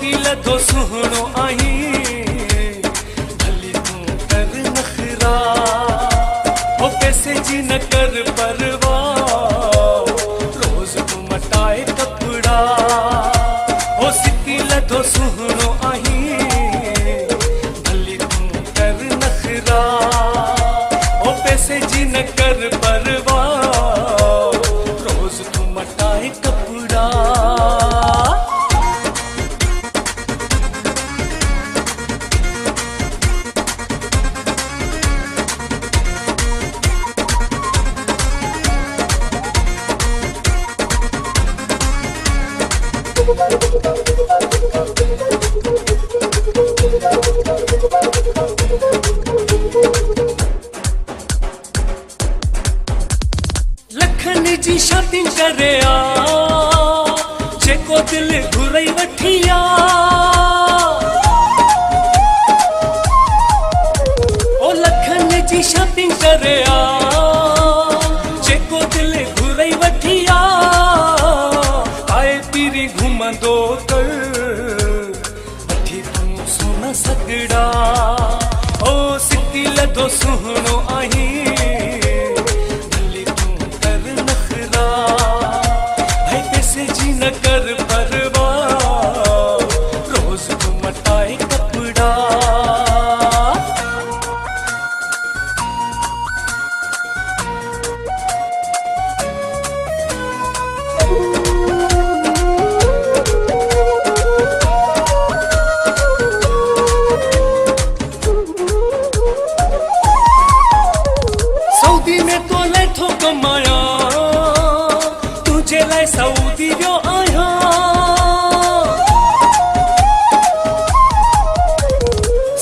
सिक्की लधो सुहणो आहीं भली तू कर नखरा ओ पैसे जी न कर परवाह रोज तू मटाए कपड़ा ओ सिक्की लधो सुहणो आहीं भली तू कर नखरा ओ पैसे जी न कर परवाह रोज तू मटाए कपड़ा। लखन जी शॉपिंग करे जेको दिल घुरई वठिया ओ लखन जी शॉपिंग करे जेको दिल घुरई वठिया आए पीरी घुमंदो कर वठी तू सोना सगड़ा ओ सिक्की लधो सुहणो आहीं न कर परवाह रोज तू मटाए कपड़ा। सऊदी में तो लैठो कमाया तुझे लाए सऊदी जो आया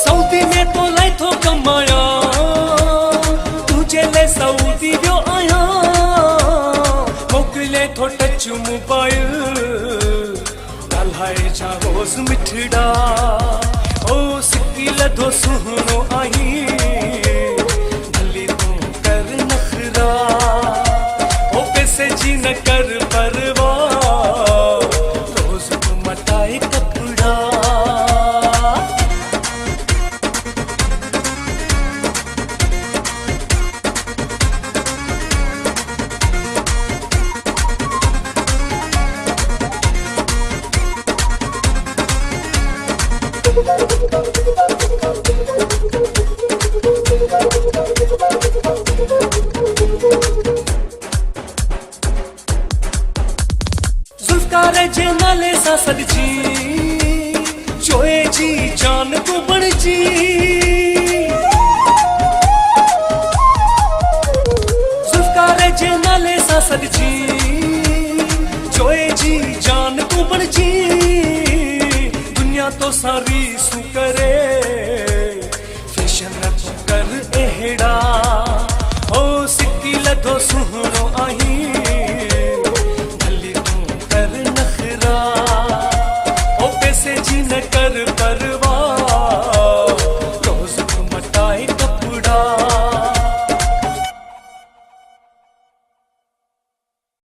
सऊदी में तो लैठो कमाया तुझे ले सऊदी जो आया मोकले थो टच मोबाइल ॻाल्हाए जा रोज़ मिठड़ा ओ सिक्की लधो सुहणो आहीं भली तू कर नखरा ओ पैसे जी न कर परवाह रोज तू मटाए कपड़ा। जुल्फकार जे नाले सां सॾिजी चोए जी जान को बणजी जुल्फकार जे नाले सां सॾिजी चोए जी जान को बणजी दुनिया तो सारी सू करे फैशन तो कर अहिड़ा ओ सिक्की लधो सुहणो आहीं जी न कर